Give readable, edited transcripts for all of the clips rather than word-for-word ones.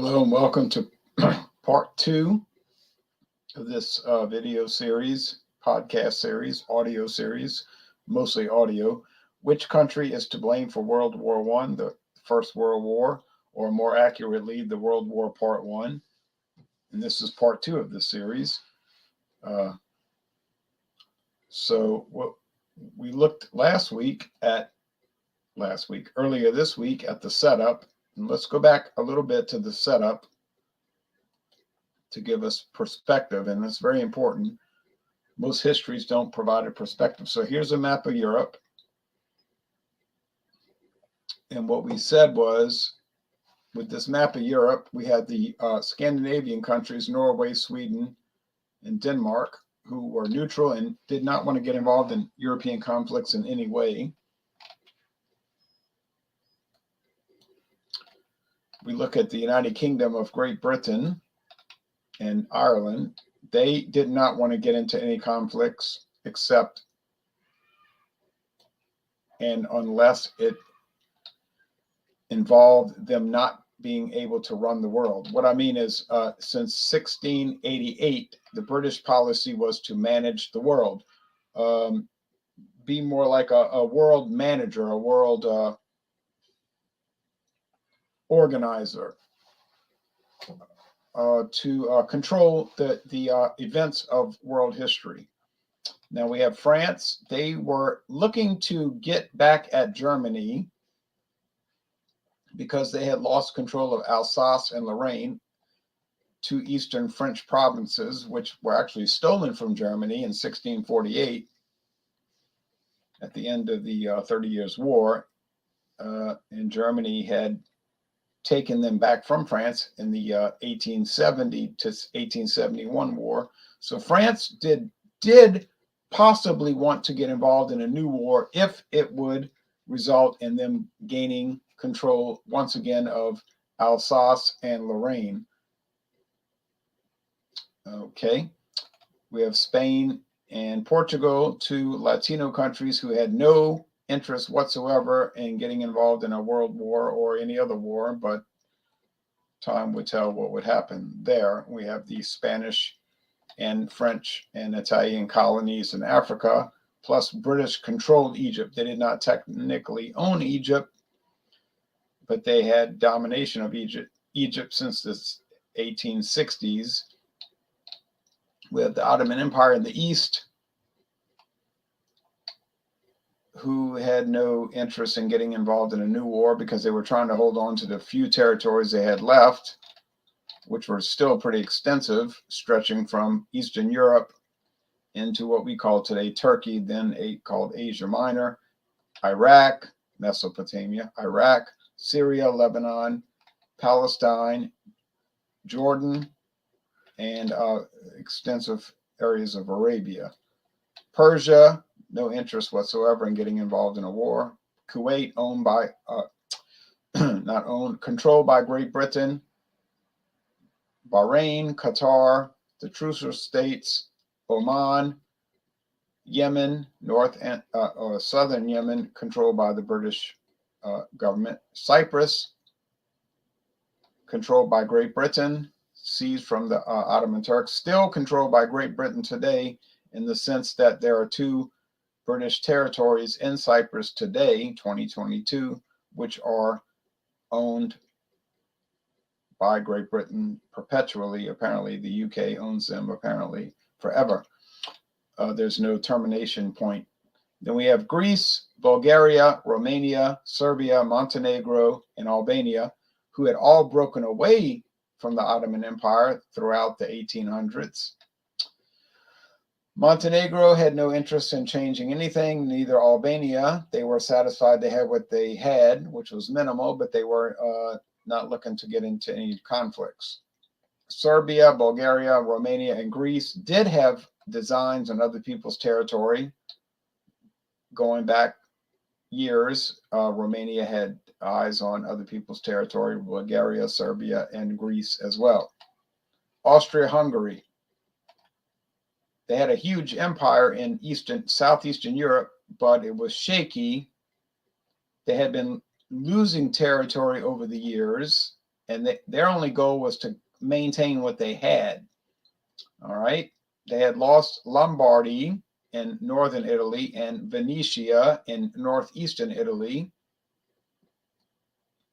Hello and welcome to part two of this video series, podcast series, audio series, mostly audio. Which country is to blame for World War One, the First World War, or more accurately, the World War Part One? And this is part two of this series. Uh, so what we looked earlier this week at the setup. And let's go back a little bit to the setup to give us perspective, and it's very important. Most histories don't provide a perspective. So here's a map of Europe. And what we said was, with this map of Europe, we had the Scandinavian countries, Norway, Sweden, and Denmark, who were neutral and did not want to get involved in European conflicts in any way. We look at the United Kingdom of Great Britain and Ireland. They did not want to get into any conflicts except and unless it involved them not being able to run the world. What I mean is, since 1688, the British policy was to manage the world, be more like a world manager, a world organizer, to control the events of world history. Now we have France. They were looking to get back at Germany because they had lost control of Alsace and Lorraine, two eastern French provinces, which were actually stolen from Germany in 1648 at the end of the 30 Years' War. And Germany had taken them back from France in the 1870 to 1871 war. So France did possibly want to get involved in a new war if it would result in them gaining control once again of Alsace and Lorraine. Okay, we have Spain and Portugal, two Latino countries who had no interest whatsoever in getting involved in a world war or any other war, but time would tell what would happen there. We have the Spanish and French and Italian colonies in Africa, plus British controlled Egypt. They did not technically own Egypt, but they had domination of Egypt since the 1860s. We have the Ottoman Empire in the East, who had no interest in getting involved in a new war because they were trying to hold on to the few territories they had left, which were still pretty extensive, stretching from Eastern Europe into what we call today Turkey, then called Asia Minor, Iraq, Mesopotamia, Iraq, Syria, Lebanon, Palestine, Jordan, and extensive areas of Arabia. Persia, no interest whatsoever in getting involved in a war. Kuwait, controlled by Great Britain. Bahrain, Qatar, the Trucial States, Oman, Yemen, southern Yemen, controlled by the British government. Cyprus, controlled by Great Britain, seized from the Ottoman Turks, still controlled by Great Britain today, in the sense that there are two British territories in Cyprus today, 2022, which are owned by Great Britain perpetually. Apparently, the UK owns them apparently forever. There's no termination point. Then we have Greece, Bulgaria, Romania, Serbia, Montenegro, and Albania, who had all broken away from the Ottoman Empire throughout the 1800s. Montenegro had no interest in changing anything, neither Albania. They were satisfied they had what they had, which was minimal, but they were not looking to get into any conflicts. Serbia, Bulgaria, Romania, and Greece did have designs on other people's territory going back years. Romania had eyes on other people's territory, Bulgaria, Serbia, and Greece as well. Austria-Hungary. They had a huge empire in southeastern Europe, but it was shaky. They had been losing territory over the years, and their only goal was to maintain what they had. All right. They had lost Lombardy in northern Italy and Venetia in northeastern Italy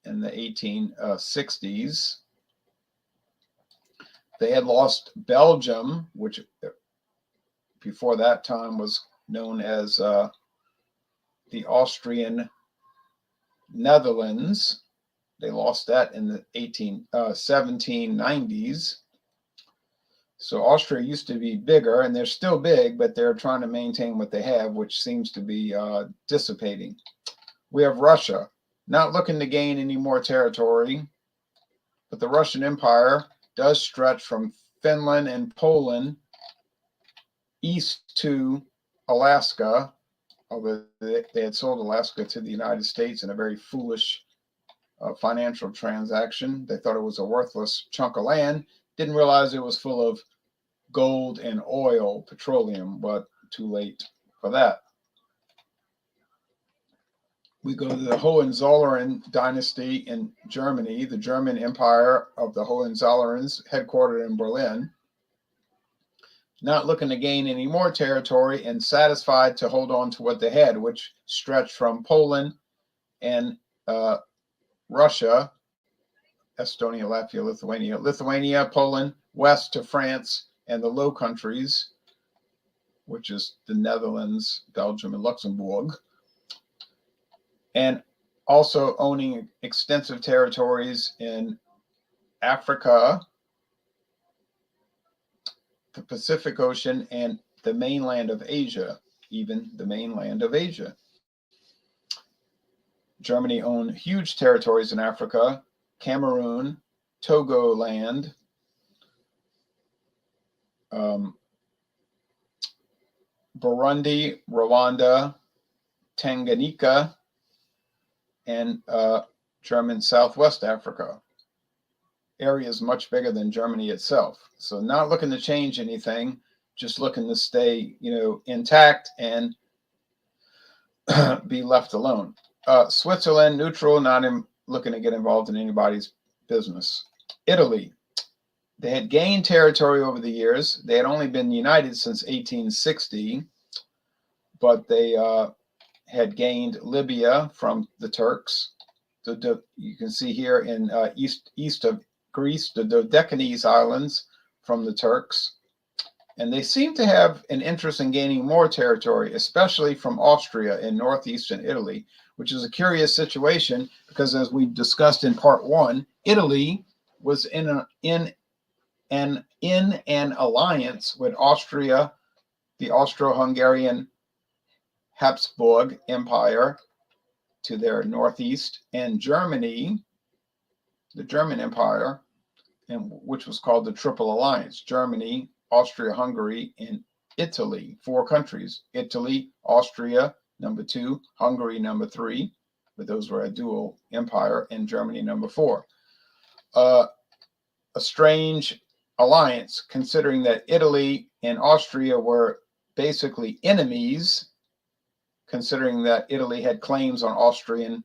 in the 1860s. They had lost Belgium, which before that time was known as the Austrian Netherlands. They lost that in the 1790s. So Austria used to be bigger, and they're still big, but they're trying to maintain what they have, which seems to be dissipating. We have Russia, not looking to gain any more territory, but the Russian Empire does stretch from Finland and Poland east to Alaska, although they had sold Alaska to the United States in a very foolish financial transaction. They thought it was a worthless chunk of land, didn't realize it was full of gold and oil, petroleum, but too late for that. We go to the Hohenzollern dynasty in Germany, the German Empire of the Hohenzollerns, headquartered in Berlin. Not looking to gain any more territory and satisfied to hold on to what they had, which stretched from Poland and Russia, Estonia, Latvia, Lithuania, Poland, west to France and the Low Countries, which is the Netherlands, Belgium, and Luxembourg, and also owning extensive territories in Africa, the Pacific Ocean, and the mainland of Asia, even the mainland of Asia. Germany owned huge territories in Africa, Cameroon, Togoland, Burundi, Rwanda, Tanganyika, and German Southwest Africa. Areas much bigger than Germany itself. So not looking to change anything, just looking to stay, intact and be left alone. Switzerland, neutral, not looking to get involved in anybody's business. Italy, they had gained territory over the years. They had only been united since 1860, but they had gained Libya from the Turks. You can see here in east of Greece, the Dodecanese Islands from the Turks. And they seem to have an interest in gaining more territory, especially from Austria in northeastern Italy, which is a curious situation because, as we discussed in part 1, Italy was in an alliance with Austria, the Austro-Hungarian Habsburg Empire to their northeast, and Germany, the German Empire, and which was called the Triple Alliance: Germany, Austria-Hungary, and Italy. 4 countries: Italy, Austria, number 2, Hungary, number 3, but those were a dual empire, and Germany, number 4. A strange alliance, considering that Italy and Austria were basically enemies, considering that Italy had claims on Austrian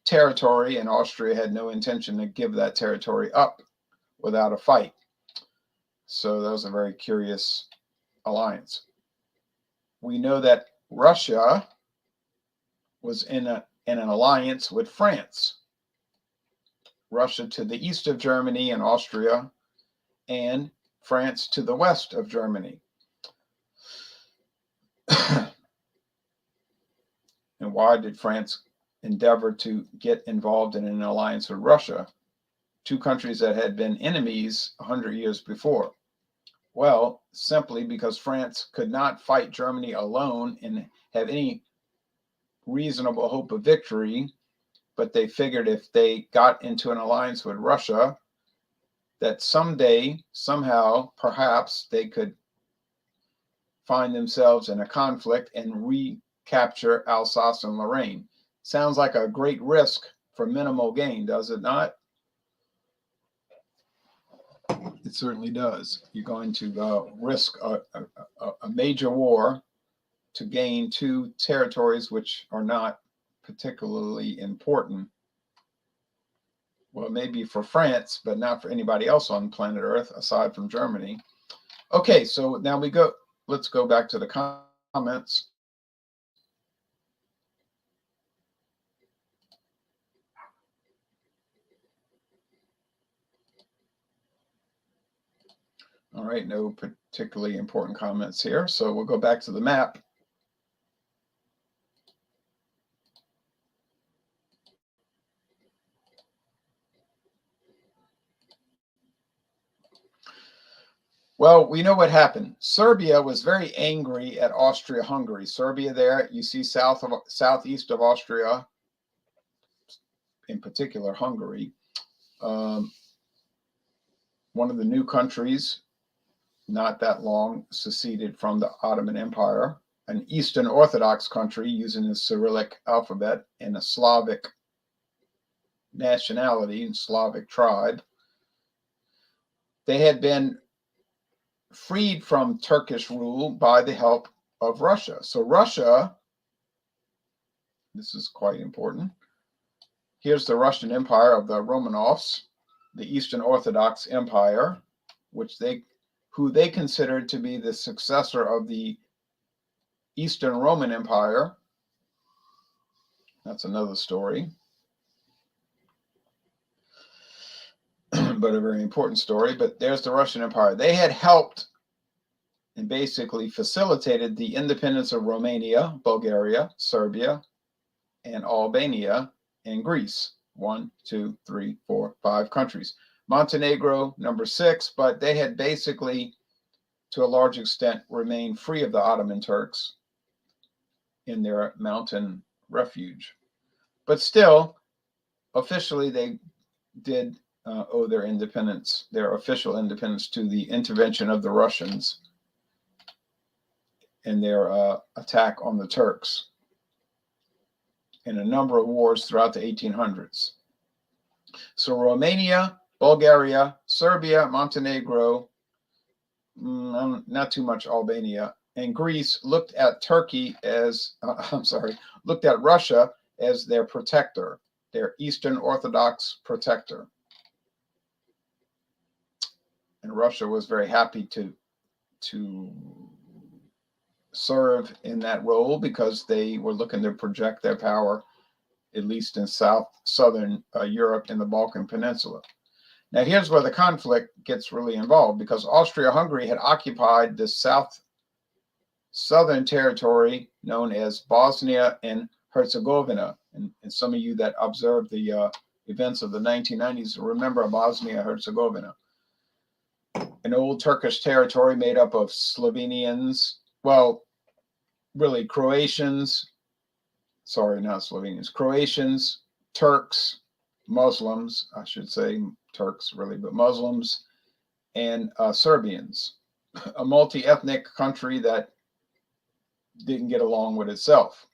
territory and Austria had no intention to give that territory up without a fight. So that was a very curious alliance. We know that Russia was in an alliance with France. Russia to the east of Germany and Austria, and France to the west of Germany. And why did France endeavor to get involved in an alliance with Russia? 2 countries that had been enemies 100 years before. Well, simply because France could not fight Germany alone and have any reasonable hope of victory, but they figured if they got into an alliance with Russia, that someday, somehow, perhaps they could find themselves in a conflict and recapture Alsace and Lorraine. Sounds like a great risk for minimal gain, does it not? It certainly does. You're going to risk a major war to gain 2 territories which are not particularly important. Well, maybe for France, but not for anybody else on planet Earth aside from Germany. Okay, so now let's go back to the comments. All right, no particularly important comments here. So we'll go back to the map. Well, we know what happened. Serbia was very angry at Austria-Hungary. Serbia there, you see southeast of Austria, in particular Hungary. One of the new countries, not that long, seceded from the Ottoman Empire, an Eastern Orthodox country using the Cyrillic alphabet and a Slavic nationality and Slavic tribe. They had been freed from Turkish rule by the help of Russia. So Russia, this is quite important. Here's the Russian Empire of the Romanovs, the Eastern Orthodox Empire, who they considered to be the successor of the Eastern Roman Empire. That's another story, but a very important story. But there's the Russian Empire. They had helped and basically facilitated the independence of Romania, Bulgaria, Serbia, and Albania and Greece. 1, 2, 3, 4, 5 countries. Montenegro, number 6, but they had basically, to a large extent, remained free of the Ottoman Turks in their mountain refuge. But still, officially, they did owe their independence, their official independence, to the intervention of the Russians in their attack on the Turks in a number of wars throughout the 1800s. So Romania, Bulgaria, Serbia, Montenegro, not too much Albania, and Greece looked at Turkey as, looked at Russia as their protector, their Eastern Orthodox protector. And Russia was very happy to serve in that role because they were looking to project their power, at least in southern Europe and the Balkan Peninsula. Now, here's where the conflict gets really involved, because Austria-Hungary had occupied the southern territory known as Bosnia and Herzegovina. And some of you that observed the events of the 1990s remember Bosnia-Herzegovina, an old Turkish territory made up of Slovenians, well, really Croatians, sorry, not Slovenians, Croatians, Turks, Muslims, I should say Turks really, but Muslims, and Serbians, a multi-ethnic country that didn't get along with itself.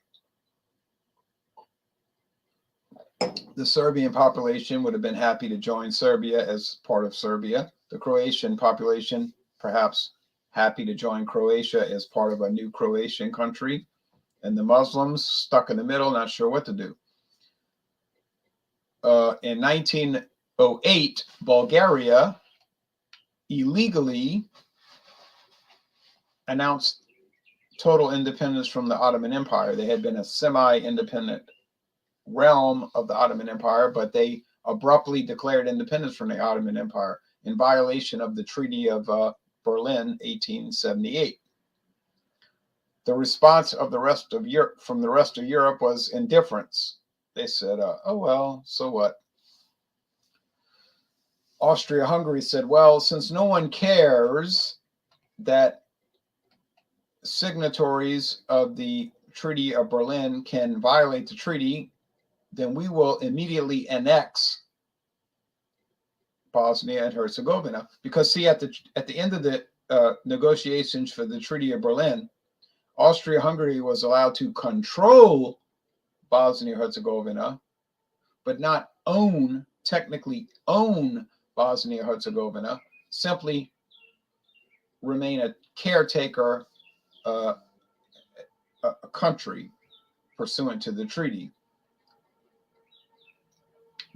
The Serbian population would have been happy to join Serbia as part of Serbia. The Croatian population, perhaps happy to join Croatia as part of a new Croatian country. And the Muslims stuck in the middle, not sure what to do. In 1908, Bulgaria illegally announced total independence from the Ottoman Empire. They had been a semi-independent realm of the Ottoman Empire, but they abruptly declared independence from the Ottoman Empire in violation of the Treaty of Berlin, 1878. The response of the rest of Europe, from the rest of Europe, was indifference. They said, oh, well, so what? Austria-Hungary said, well, since no one cares that signatories of the Treaty of Berlin can violate the treaty, then we will immediately annex Bosnia and Herzegovina. Because, see, at the end of the negotiations for the Treaty of Berlin, Austria-Hungary was allowed to control Bosnia-Herzegovina, but not technically own Bosnia-Herzegovina, simply remain a caretaker, a country pursuant to the treaty.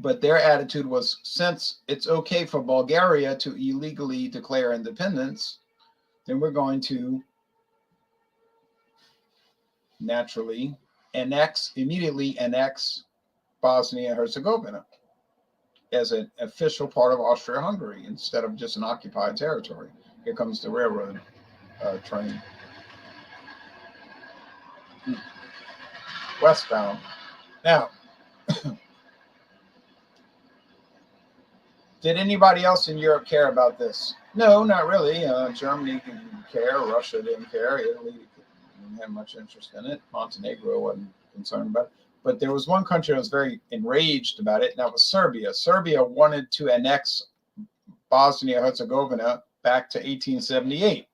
But their attitude was, since it's okay for Bulgaria to illegally declare independence, then we're going to naturally immediately annex Bosnia and Herzegovina as an official part of Austria-Hungary instead of just an occupied territory. Here comes the railroad train. Westbound. Now, did anybody else in Europe care about this? No, not really. Germany didn't care. Russia didn't care. Italy didn't have much interest in it. Montenegro wasn't concerned about it. But there was one country that was very enraged about it, and that was Serbia. Serbia wanted to annex Bosnia-Herzegovina back to 1878,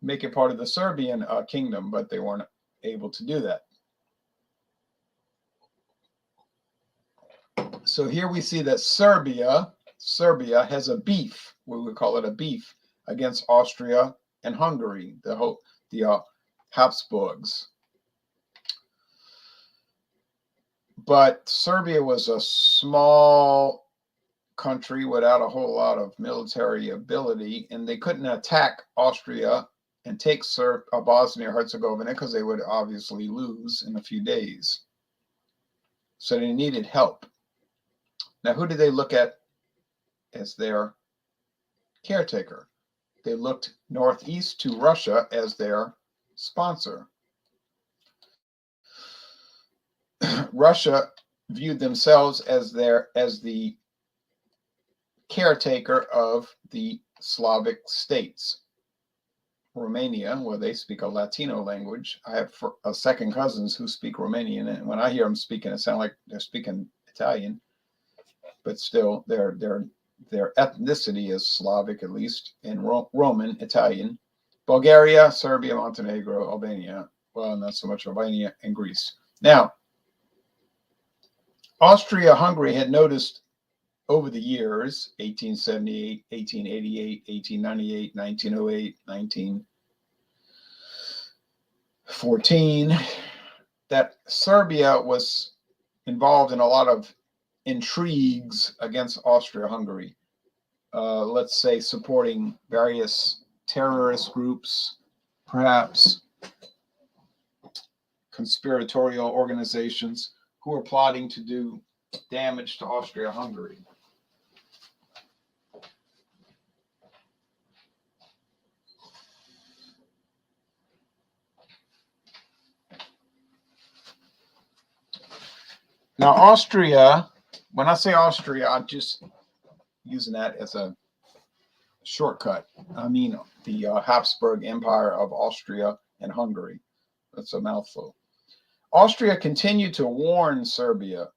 make it part of the Serbian kingdom, but they weren't able to do that. So here we see that Serbia has a beef, we would call it a beef, against Austria and Hungary, the Habsburgs. But Serbia was a small country without a whole lot of military ability, and they couldn't attack Austria and take Bosnia-Herzegovina because they would obviously lose in a few days. So they needed help. Now, who did they look at as their caretaker? They looked northeast to Russia as their sponsor. Russia viewed themselves as the caretaker of the Slavic states. Romania, where they speak a Latino language. I have second cousins who speak Romanian, and when I hear them speaking, it sounds like they're speaking Italian. But still, their ethnicity is Slavic, at least, and Roman, Italian. Bulgaria, Serbia, Montenegro, Albania. Well, not so much Albania, and Greece. Now, Austria-Hungary had noticed over the years, 1878, 1888, 1898, 1908, 1914, that Serbia was involved in a lot of intrigues against Austria-Hungary. Let's say supporting various terrorist groups, perhaps conspiratorial organizations who were plotting to do damage to Austria-Hungary. Now, Austria, when I say Austria, I'm just using that as a shortcut. I mean the Habsburg Empire of Austria and Hungary. That's a mouthful. Austria continued to warn Serbia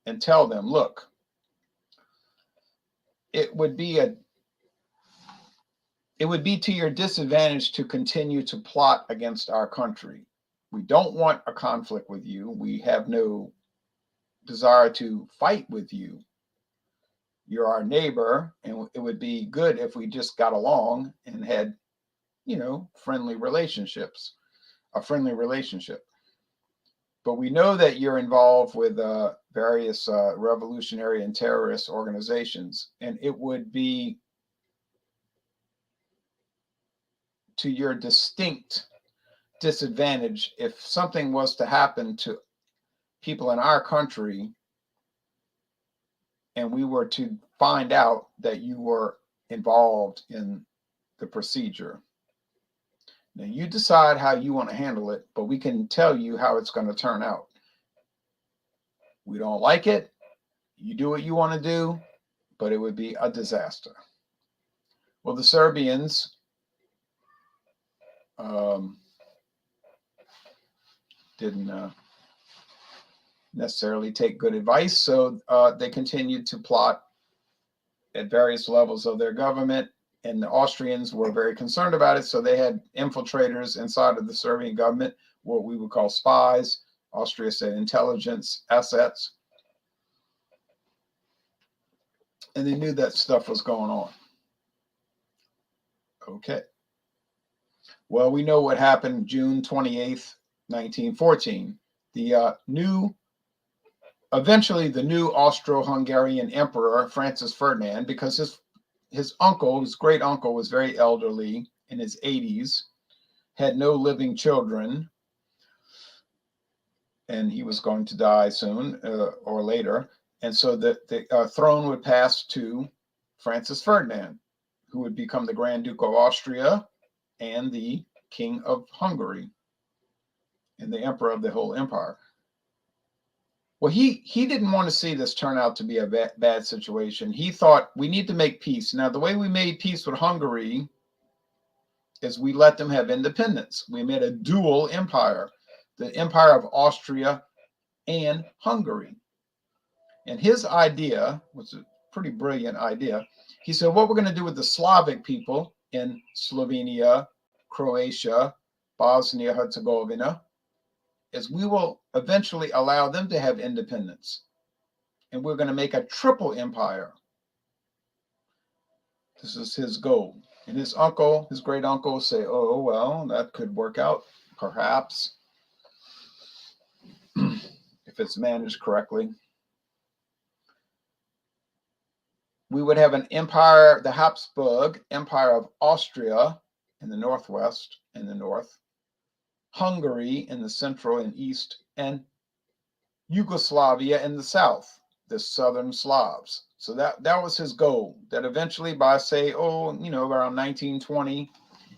and tell them, look, it would be to your disadvantage to continue to plot against our country. We don't want a conflict with you. We have no desire to fight with you. You're our neighbor, and it would be good if we just got along and had, friendly relationships, a friendly relationship. But we know that you're involved with various revolutionary and terrorist organizations, and it would be to your distinct disadvantage if something was to happen to people in our country and we were to find out that you were involved in the procedure. Now, you decide how you want to handle it, but we can tell you how it's going to turn out. We don't like it. You do what you want to do, but it would be a disaster. Well, the Serbians didn't necessarily take good advice, so they continued to plot at various levels of their government, and the Austrians were very concerned about it, so they had infiltrators inside of the Serbian government, what we would call spies. Austria said intelligence assets, and they knew that stuff was going on. Okay. Well, we know what happened June 28th, 1914. The new eventually the new Austro-Hungarian emperor, Francis Ferdinand, because his uncle, his great uncle, was very elderly in his 80s, had no living children, and he was going to die soon or later. And so the throne would pass to Francis Ferdinand, who would become the Grand Duke of Austria and the King of Hungary and the emperor of the whole empire. Well, he didn't want to see this turn out to be a bad situation. He thought we need to make peace. Now, the way we made peace with Hungary is we let them have independence. We made a dual empire, the Empire of Austria and Hungary. And his idea was a pretty brilliant idea. He said, what we're going to do with the Slavic people in Slovenia, Croatia, Bosnia, Herzegovina, is we will eventually allow them to have independence. And we're going to make a triple empire. This is his goal. And his uncle, his great uncle, say, oh, well, that could work out, perhaps, if it's managed correctly. We would have an empire, the Habsburg Empire of Austria in the northwest and the north, Hungary in the central and east, and Yugoslavia in the south, the Southern Slavs. So that was his goal, that eventually by, say, around 1920,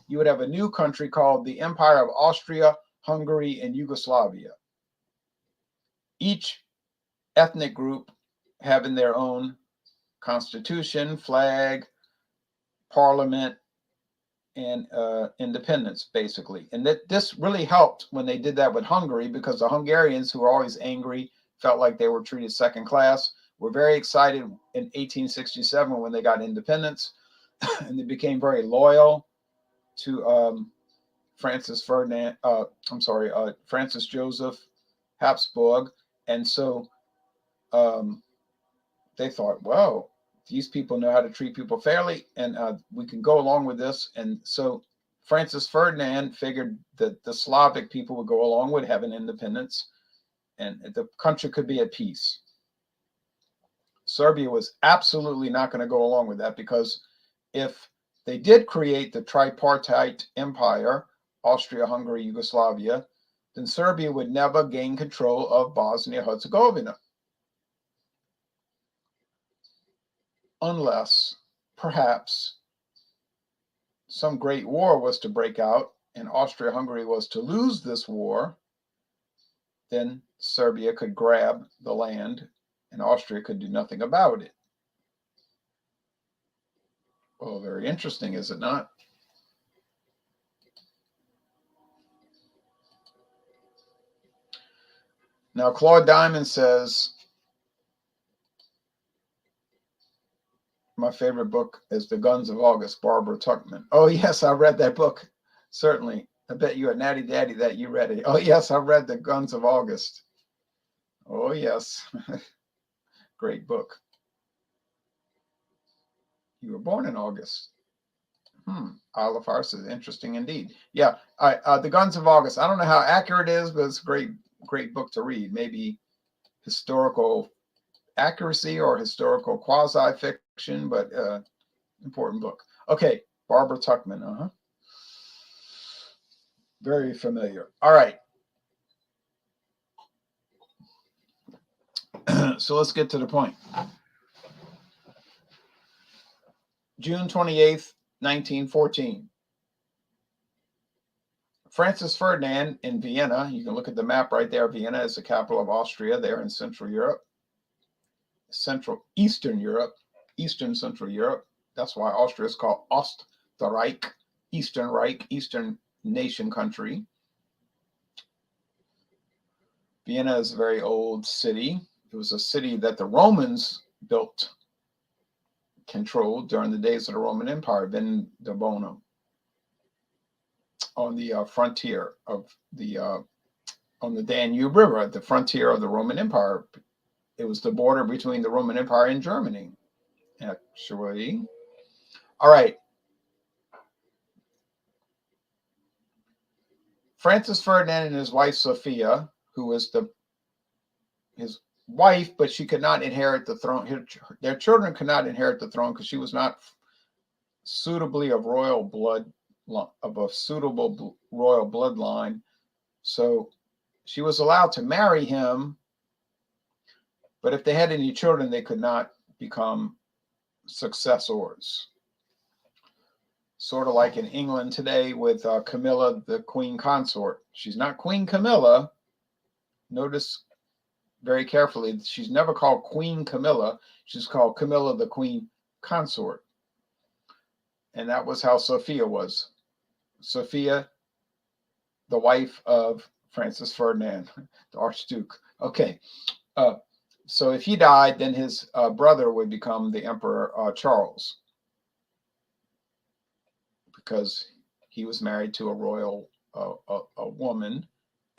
you would have a new country called the Empire of Austria, Hungary, and Yugoslavia. Each ethnic group having their own constitution, flag, parliament, and independence, basically. And this really helped when they did that with Hungary, because the Hungarians, who were always angry, felt like they were treated second class, were very excited in 1867 when they got independence, and they became very loyal to Francis Joseph Habsburg. And so they thought, well, these people know how to treat people fairly, and we can go along with this. And so Francis Ferdinand figured that the Slavic people would go along with having independence, and the country could be at peace. Serbia was absolutely not going to go along with that, because if they did create the tripartite empire, Austria, Hungary, Yugoslavia, then Serbia would never gain control of Bosnia-Herzegovina, unless perhaps some great war was to break out and Austria-Hungary was to lose this war. Then Serbia could grab the land and Austria could do nothing about it. Well, very interesting, is it not? Now, Claude Diamond says, my favorite book is The Guns of August, Barbara Tuchman. Oh, yes, I read that book. Certainly. I bet you a natty daddy that you read it. Oh, yes, I read The Guns of August. Oh, yes. Great book. You were born in August. Isle of Farce is interesting indeed. Yeah, The Guns of August. I don't know how accurate it is, but it's a great book to read. Maybe historical accuracy or historical quasi-fiction, but important book. Okay, Barbara Tuchman. Very familiar. All right. So let's get to the point. June 28th, 1914. Francis Ferdinand in Vienna. You can look at the map right there. Vienna is the capital of Austria there in Central Europe. Eastern Central Europe. That's why Austria is called Ostreich, Eastern Reich, Eastern nation country. Vienna is a very old city. It was a city that the Romans controlled during the days of the Roman Empire, Vindobona, on the frontier of on the Danube River, at the frontier of the Roman Empire. It was the border between the Roman Empire and Germany, actually. All right. Francis Ferdinand and his wife Sophia, who was his wife, but she could not inherit the throne. Their children could not inherit the throne because she was not suitably of royal blood, of a suitable royal bloodline. So she was allowed to marry him, but if they had any children, they could not become successors. Sort of like in England today with Camilla, the Queen Consort. She's not Queen Camilla. Notice very carefully, she's never called Queen Camilla. She's called Camilla, the Queen Consort. And that was how Sophia was. Sophia, the wife of Francis Ferdinand, the Archduke. Okay. So if he died, then his brother would become the Emperor Charles, because he was married to a royal a woman,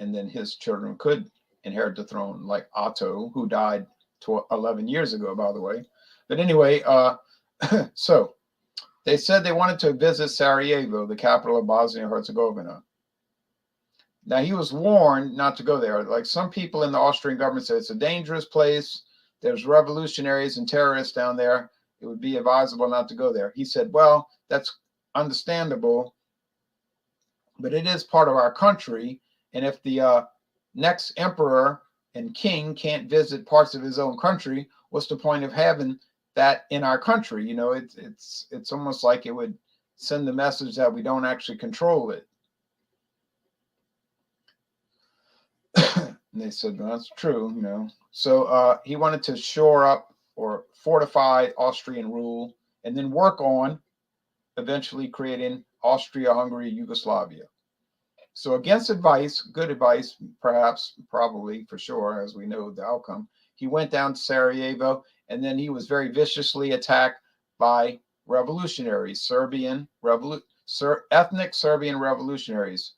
and then his children could inherit the throne, like Otto, who died 11 years ago, by the way. But anyway, so they said they wanted to visit Sarajevo, the capital of Bosnia and Herzegovina. Now, he was warned not to go there. Like some people in the Austrian government said, it's a dangerous place. There's revolutionaries and terrorists down there. It would be advisable not to go there. He said, well, that's understandable, but it is part of our country. And if the next emperor and king can't visit parts of his own country, what's the point of having that in our country? You know, it's almost like it would send the message that we don't actually control it. And they said, well, that's true, you know. So he wanted to shore up or fortify Austrian rule and then work on eventually creating Austria-Hungary, Yugoslavia. So against advice, good advice, perhaps, probably, for sure, as we know the outcome, he went down to Sarajevo, and then he was very viciously attacked by revolutionaries, ethnic Serbian revolutionaries,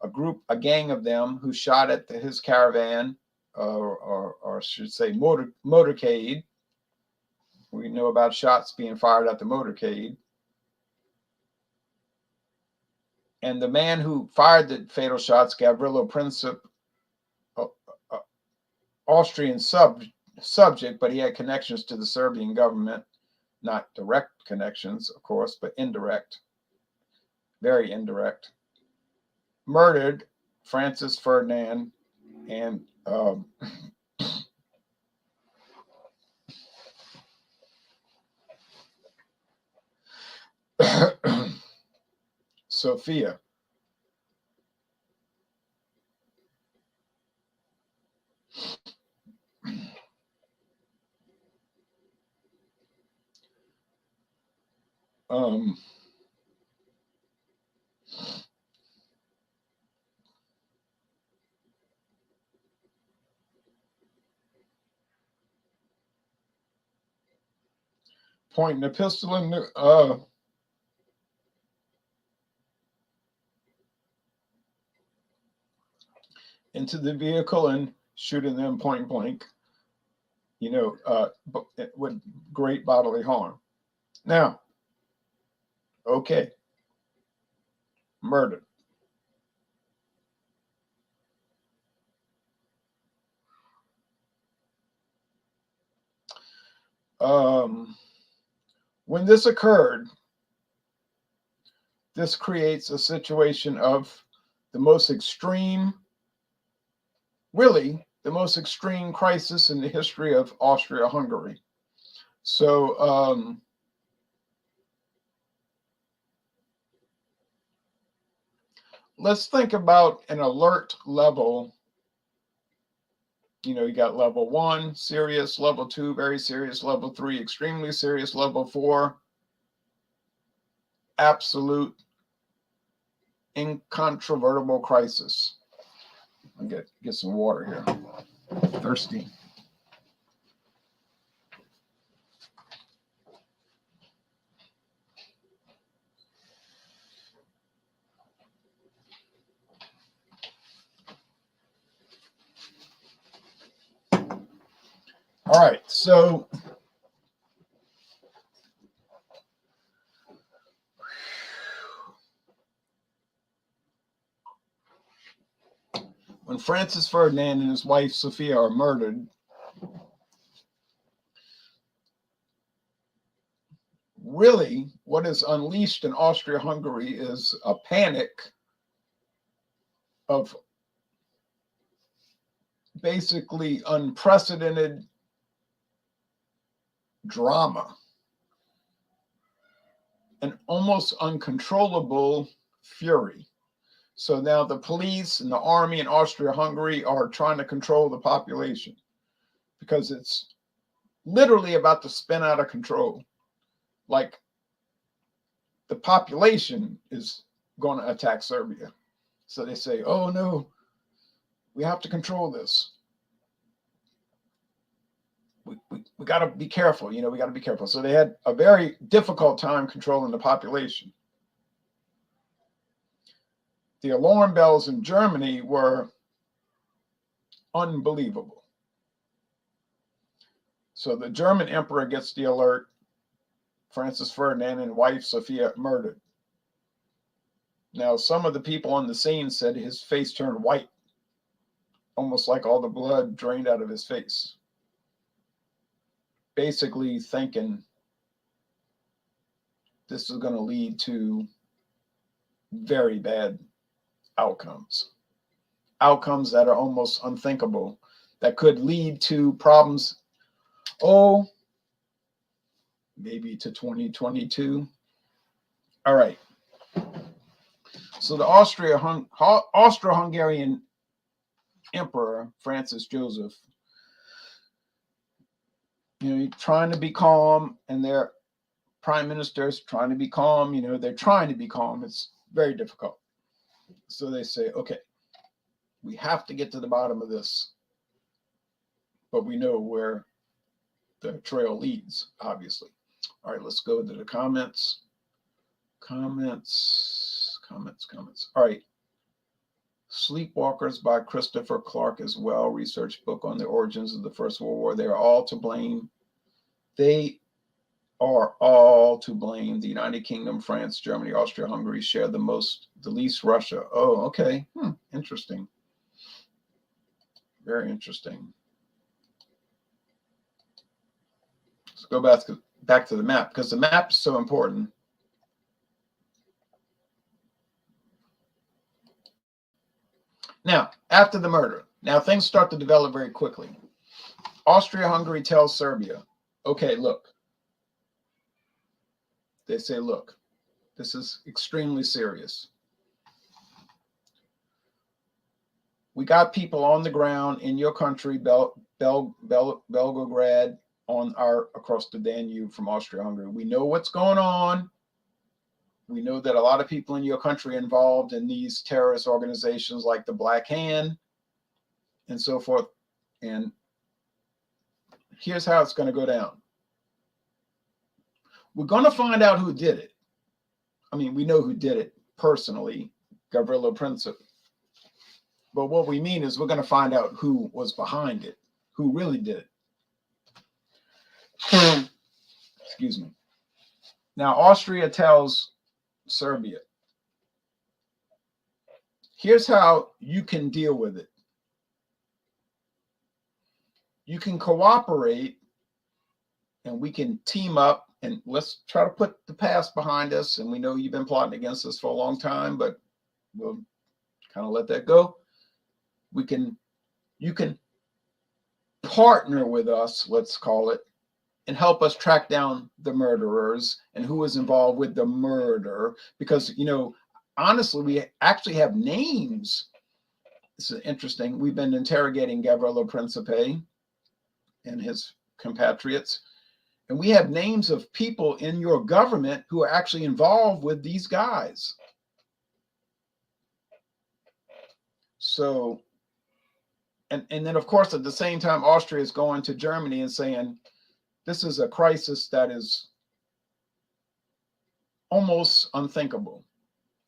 a gang of them who shot at his caravan, or I should say motorcade. We know about shots being fired at the motorcade. And the man who fired the fatal shots, Gavrilo Princip, Austrian subject, but he had connections to the Serbian government, not direct connections, of course, but indirect, very indirect, murdered Francis Ferdinand and Sophia. Pointing a pistol in the into the vehicle and shooting them point blank, you know, with great bodily harm. Now, okay, murder. When this occurred, this creates a situation of the most extreme, really the most extreme crisis in the history of Austria-Hungary. So let's think about an alert level. You know, you got level 1, serious, level 2, very serious, level 3, extremely serious, level 4, absolute, incontrovertible crisis. I'll get some water here. Thirsty. All right, so when Francis Ferdinand and his wife Sophia are murdered, really, what is unleashed in Austria-Hungary is a panic of basically unprecedented drama and almost uncontrollable fury. So now the police and the army in Austria-Hungary are trying to control the population because it's literally about to spin out of control. Like the population is going to attack Serbia. So they say, oh no, we have to control this. We got to be careful, we got to be careful. So they had a very difficult time controlling the population. The alarm bells in Germany were unbelievable. So the German emperor gets the alert, Francis Ferdinand and wife Sophia murdered. Now, some of the people on the scene said his face turned white, almost like all the blood drained out of his face. Basically thinking this is going to lead to very bad outcomes that are almost unthinkable, that could lead to problems, maybe to 2022. All right. So the Austro-Hungarian Emperor Francis Joseph, trying to be calm, and their prime ministers trying to be calm. They're trying to be calm. It's very difficult. So they say, okay, we have to get to the bottom of this, but we know where the trail leads, obviously. All right, let's go to the comments. Comments. All right. Sleepwalkers by Christopher Clark as well. Research book on the origins of the First World War. They are all to blame. They are all to blame. The United Kingdom, France, Germany, Austria, Hungary share the least Russia. Oh, okay. Interesting. Very interesting. Let's go back to the map, because the map is so important. Now, after the murder, now things start to develop very quickly. Austria-Hungary tells Serbia, okay, look. They say, look, this is extremely serious. We got people on the ground in your country, Belgorod, across the Danube from Austria-Hungary. We know what's going on. We know that a lot of people in your country are involved in these terrorist organizations like the Black Hand and so forth. And here's how it's going to go down. We're going to find out who did it. I mean, we know who did it personally, Gavrilo Princip. But what we mean is we're going to find out who was behind it, who really did it. Excuse me. Now, Austria tells Serbia, here's how you can deal with it. You can cooperate and we can team up, and let's try to put the past behind us. And we know you've been plotting against us for a long time, but we'll kind of let that go. You can partner with us, let's call it, and help us track down the murderers and who was involved with the murder. Because, honestly, we actually have names. This is interesting. We've been interrogating Gavrilo Princip and his compatriots, and we have names of people in your government who are actually involved with these guys. So, and then, of course, at the same time, Austria is going to Germany and saying, this is a crisis that is almost unthinkable.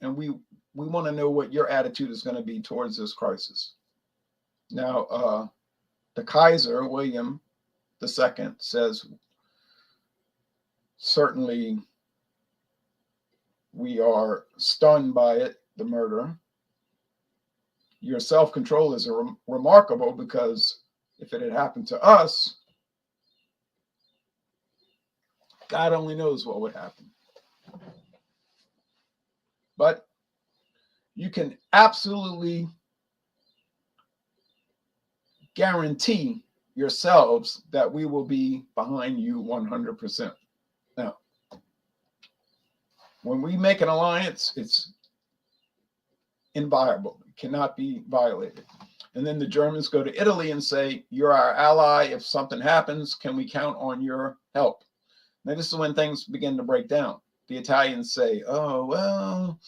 And we want to know what your attitude is going to be towards this crisis. Now, the Kaiser, William II, says, certainly we are stunned by it, the murder. Your self-control is remarkable, because if it had happened to us, God only knows what would happen. But you can absolutely guarantee yourselves that we will be behind you 100%. Now, when we make an alliance, it's inviolable. It cannot be violated. And then the Germans go to Italy and say, you're our ally. If something happens, can we count on your help? Now, this is when things begin to break down. The Italians say, oh, well,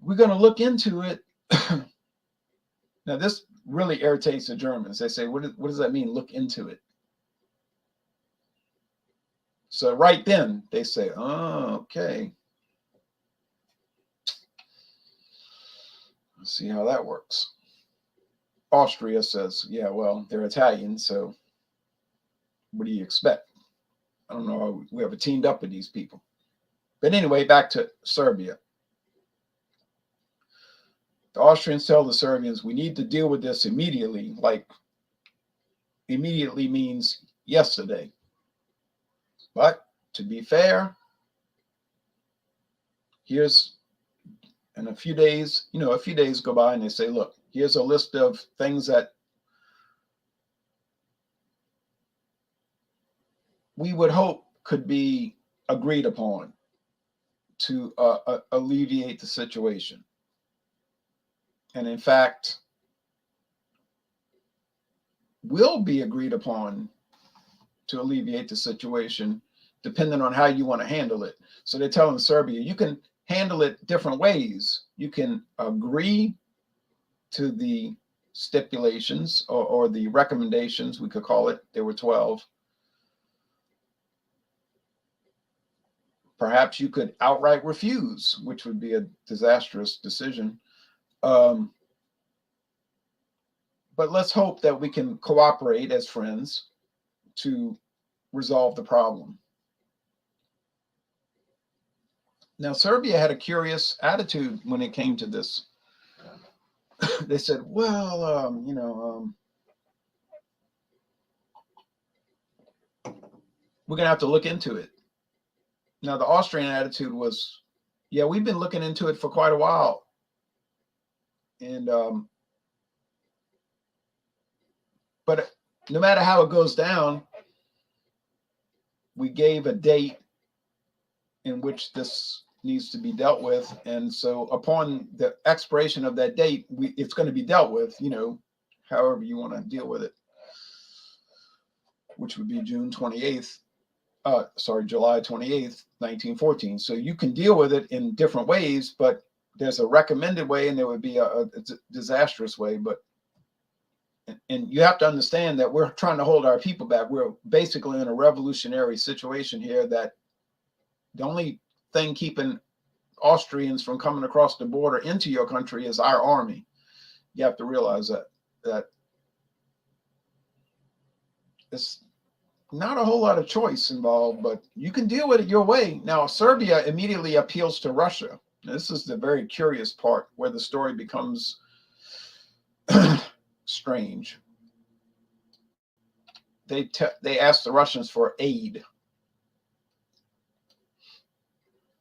we're going to look into it. Now, this really irritates the Germans. They say, what does that mean, look into it? So right then, they say, oh, okay. Let's see how that works. Austria says, yeah, well, they're Italian, so what do you expect? I don't know. We ever teamed up with these people. But anyway, back to Serbia. The Austrians tell the Serbians, we need to deal with this immediately. Like, immediately means yesterday. But to be fair, here's, in a few days, a few days go by and they say, look, here's a list of things that we would hope could be agreed upon to alleviate the situation. And in fact, will be agreed upon to alleviate the situation, depending on how you want to handle it. So they're telling Serbia, you can handle it different ways. You can agree to the stipulations or the recommendations, we could call it. There were 12. Perhaps you could outright refuse, which would be a disastrous decision. But let's hope that we can cooperate as friends to resolve the problem. Now, Serbia had a curious attitude when it came to this. They said, well, we're going to have to look into it. Now, the Austrian attitude was, yeah, we've been looking into it for quite a while. And, but no matter how it goes down, we gave a date in which this needs to be dealt with. And so upon the expiration of that date, it's going to be dealt with, however you want to deal with it, which would be July 28th, 1914. So you can deal with it in different ways, but there's a recommended way and there would be a disastrous way. And you have to understand that we're trying to hold our people back. We're basically in a revolutionary situation here, that the only thing keeping Austrians from coming across the border into your country is our army. You have to realize that it's not a whole lot of choice involved, but you can deal with it your way. Now, Serbia immediately appeals to Russia. This is the very curious part where the story becomes strange. They asked the Russians for aid.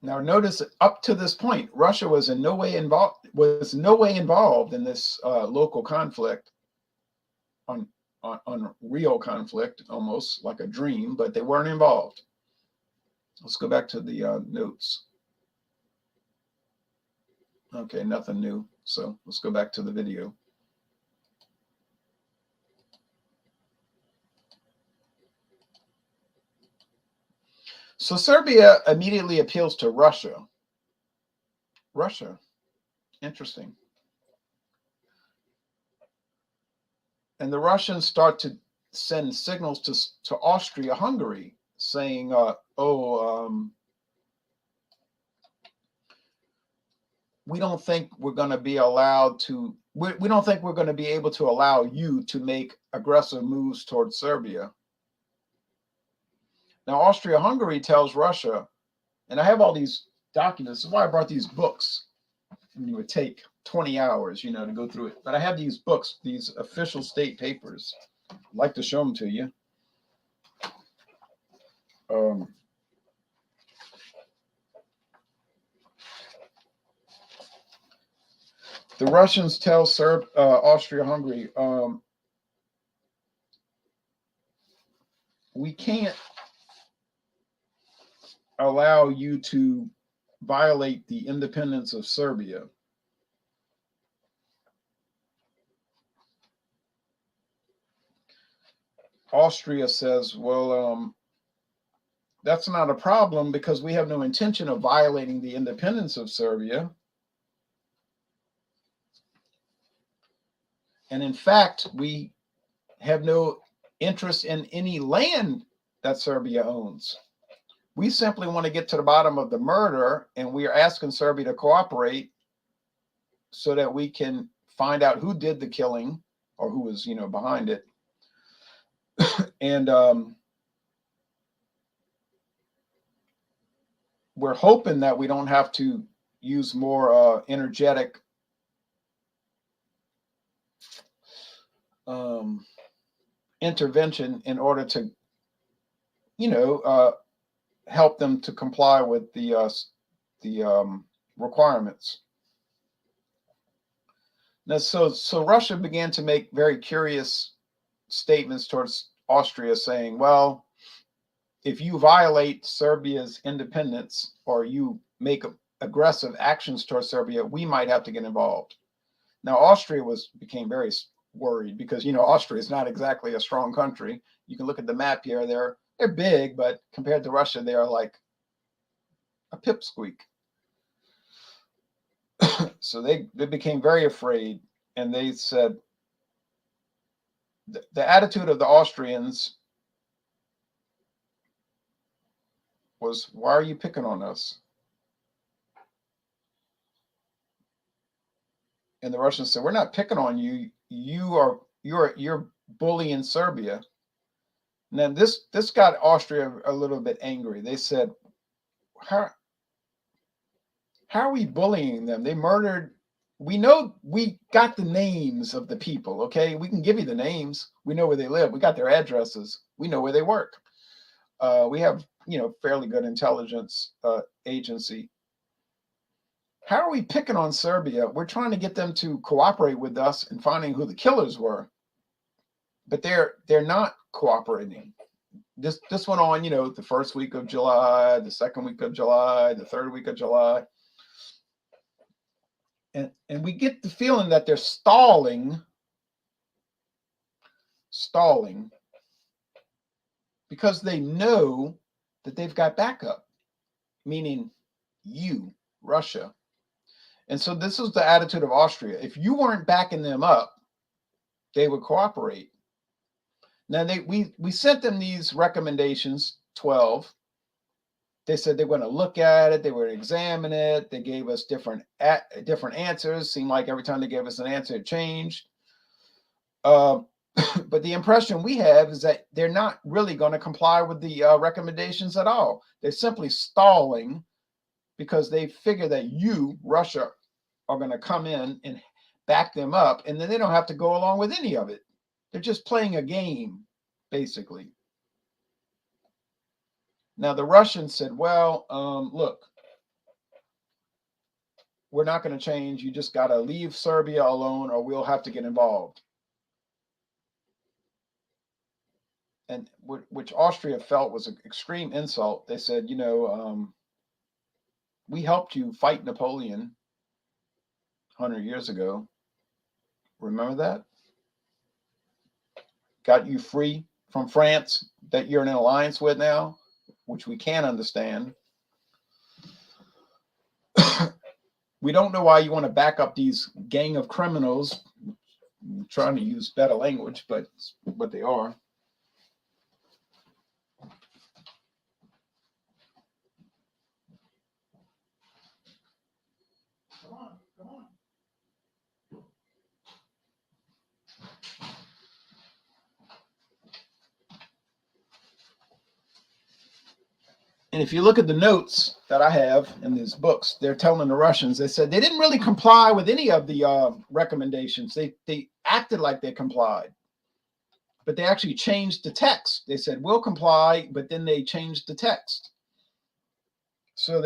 Now, notice that up to this point, Russia was in no way involved in this local conflict, on real conflict, almost like a dream, but they weren't involved. Let's go back to the notes. Okay, nothing new. So let's go back to the video. So Serbia immediately appeals to Russia. Russia, interesting. And the Russians start to send signals to Austria-Hungary saying, we don't think we're going to be allowed to, we don't think we're going to be able to allow you to make aggressive moves towards Serbia. Now, Austria-Hungary tells Russia, and I have all these documents. This is why I brought these books. And it would take 20 hours, to go through it. But I have these books, these official state papers. I'd like to show them to you. The Russians tell Austria-Hungary, we can't allow you to violate the independence of Serbia. Austria says, well, that's not a problem because we have no intention of violating the independence of Serbia. And in fact, we have no interest in any land that Serbia owns. We simply want to get to the bottom of the murder, and we are asking Serbia to cooperate so that we can find out who did the killing or who was, behind it. And we're hoping that we don't have to use more energetic intervention in order to, help them to comply with the requirements. Now, so Russia began to make very curious statements towards Austria, saying, well, if you violate Serbia's independence or you make aggressive actions towards Serbia, we might have to get involved. Now, Austria became very worried because, Austria is not exactly a strong country. You can look at the map here. They're big, but compared to Russia, they are like a pipsqueak. So they became very afraid, and they said the attitude of the Austrians was, why are you picking on us? And the Russians said, we're not picking on you. You're bullying Serbia. Now this got Austria a little bit angry. They said, how are we bullying them? They murdered. We know, we got the names of the people. Okay, we can give you the names. We know where they live. We got their addresses. We know where they work. We have, fairly good intelligence agency. How are we picking on Serbia? We're trying to get them to cooperate with us in finding who the killers were, but they're not cooperating. This went on, the first week of July, the second week of July, the third week of July. And we get the feeling that they're stalling because they know that they've got backup, meaning you, Russia. And so this is the attitude of Austria. If you weren't backing them up, they would cooperate. Now we sent them these recommendations, 12. They said they were going to look at it, they were going to examine it. They gave us different answers. Seemed like every time they gave us an answer, it changed. But the impression we have is that they're not really going to comply with the recommendations at all. They're simply stalling because they figure that you, Russia, are going to come in and back them up, and then they don't have to go along with any of it. They're just playing a game, basically. Now, the Russians said, well, look, we're not going to change. You just got to leave Serbia alone or we'll have to get involved. And which Austria felt was an extreme insult. They said, we helped you fight Napoleon 100 years ago. Remember that? Got you free from France that you're in an alliance with now, which we can't understand. We don't know why you want to back up these gang of criminals. I'm trying to use better language, but it's what they are. Come on. And if you look at the notes that I have in these books, they're telling the Russians, they said they didn't really comply with any of the recommendations. They acted like they complied, but they actually changed the text. They said, we'll comply, but then they changed the text. So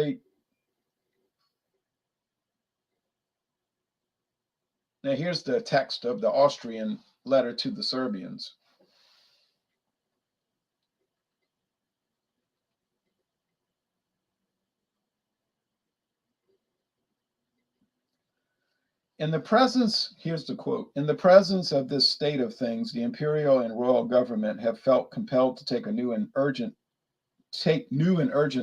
Now, here's the text of the Austrian letter to the Serbians. In the presence, here's the quote, in the presence of this state of things, the imperial and royal government have felt compelled to take new and urgent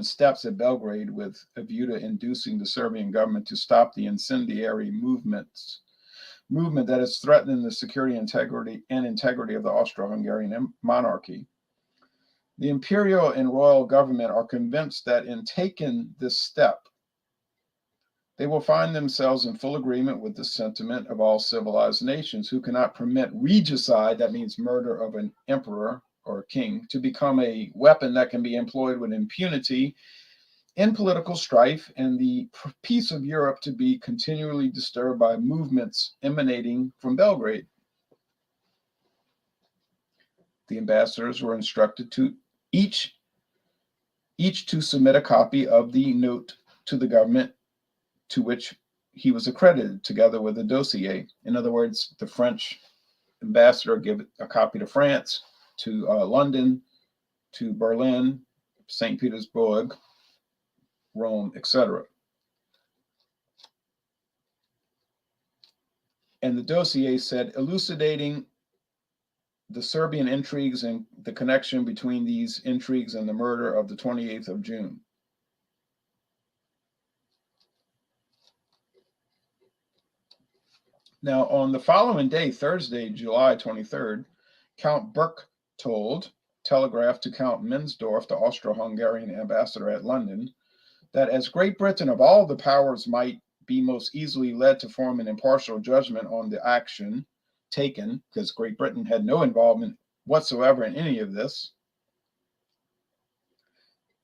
steps at Belgrade with a view to inducing the Serbian government to stop the incendiary movement that is threatening the security, integrity of the Austro-Hungarian monarchy. The imperial and royal government are convinced that in taking this step, they will find themselves in full agreement with the sentiment of all civilized nations who cannot permit regicide, that means murder of an emperor or a king, to become a weapon that can be employed with impunity in political strife, and the peace of Europe to be continually disturbed by movements emanating from Belgrade. The ambassadors were instructed to each to submit a copy of the note to the government to which he was accredited, together with a dossier. In other words, the French ambassador gave a copy to France, to London, to Berlin, St. Petersburg, Rome, etc. And the dossier said, elucidating the Serbian intrigues and the connection between these intrigues and the murder of the 28th of June. Now, on the following day, Thursday, July 23rd, Count Berchtold telegraphed to Count Mensdorf, the Austro-Hungarian ambassador at London, that as Great Britain of all the powers might be most easily led to form an impartial judgment on the action taken, because Great Britain had no involvement whatsoever in any of this,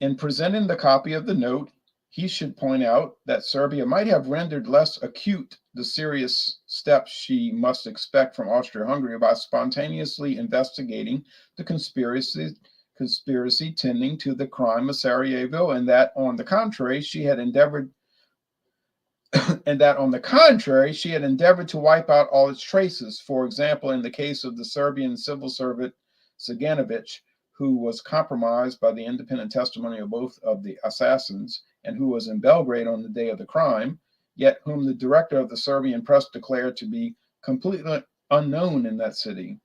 in presenting the copy of the note, he should point out that Serbia might have rendered less acute the serious steps she must expect from Austria-Hungary by spontaneously investigating the conspiracy tending to the crime of Sarajevo, and that on the contrary she had endeavored to wipe out all its traces. For example, in the case of the Serbian civil servant Saganovic, who was compromised by the independent testimony of both of the assassins, and who was in Belgrade on the day of the crime, yet whom the director of the Serbian press declared to be completely unknown in that city.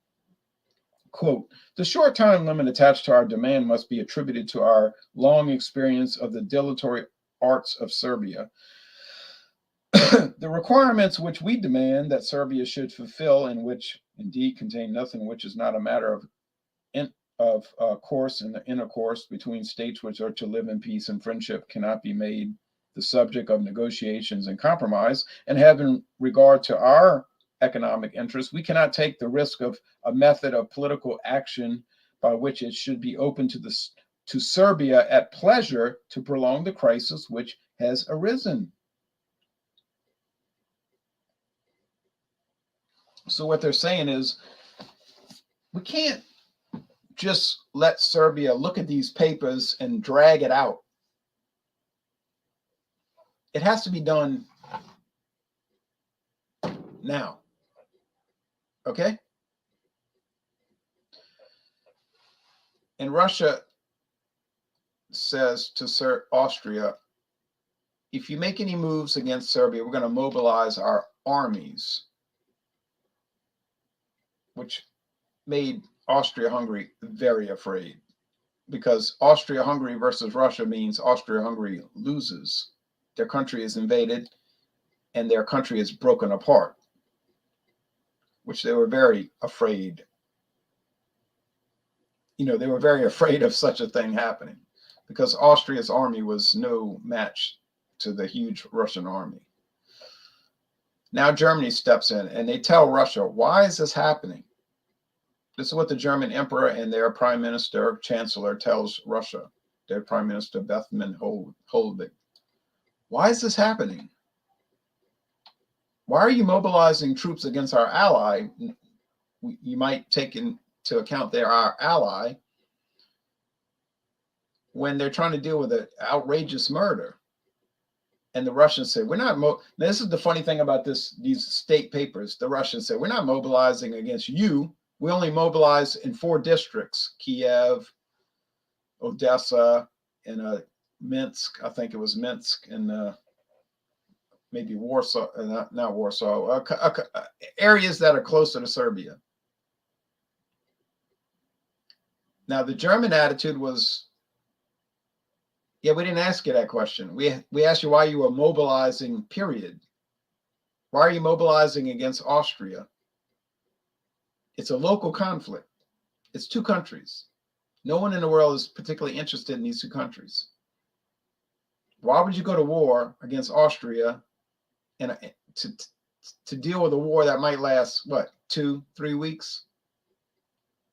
Quote, the short time limit attached to our demand must be attributed to our long experience of the dilatory arts of Serbia. The requirements which we demand that Serbia should fulfill, and which indeed contain nothing which is not a matter of course in the intercourse between states which are to live in peace and friendship, cannot be made the subject of negotiations and compromise. And having regard to our economic interests, we cannot take the risk of a method of political action by which it should be open to Serbia at pleasure to prolong the crisis which has arisen. So what they're saying is, we can't just let Serbia look at these papers and drag it out. It has to be done now. Okay? And Russia says to Austria, if you make any moves against Serbia, we're going to mobilize our armies, which made Austria-Hungary very afraid, because Austria-Hungary versus Russia means Austria-Hungary loses. Their country is invaded and their country is broken apart, which they were very afraid. They were very afraid of such a thing happening, because Austria's army was no match to the huge Russian army. Now Germany steps in and they tell Russia, why is this happening? This is what the German emperor and their prime minister, chancellor, tells Russia, their prime minister, Bethmann Hollweg. Why is this happening? Why are you mobilizing troops against our ally? You might take into account they're our ally when they're trying to deal with an outrageous murder. And the Russians said, we're not, now, this is the funny thing about these state papers. The Russians said, we're not mobilizing against you. We only mobilize in 4 districts, Kiev, Odessa, and Minsk. I think it was Minsk, and maybe Warsaw, not Warsaw, areas that are closer to Serbia. Now, the German attitude was, yeah, we didn't ask you that question. We asked you why you were mobilizing, period. Why are you mobilizing against Austria? It's a local conflict. It's 2 countries. No one in the world is particularly interested in these 2 countries. Why would you go to war against Austria and to deal with a war that might last, what, 2-3 weeks?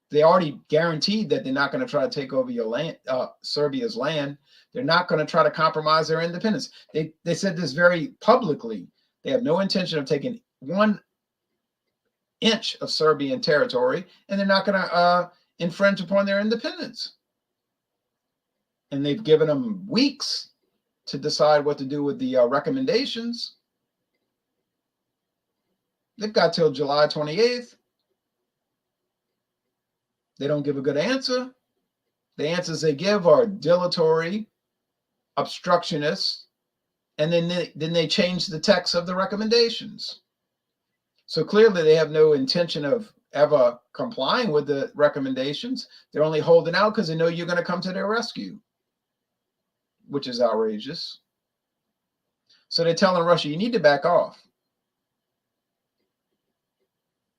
They already guaranteed that they're not going to try to take over your land, Serbia's land. They're not going to try to compromise their independence. They said this very publicly. They have no intention of taking 1 inch of Serbian territory, and they're not going to infringe upon their independence. And they've given them weeks to decide what to do with the recommendations. They've got till July 28th. They don't give a good answer. The answers they give are dilatory, obstructionist, and then they change the text of the recommendations. So clearly they have no intention of ever complying with the recommendations. They're only holding out because they know you're going to come to their rescue, which is outrageous. So they're telling Russia, you need to back off.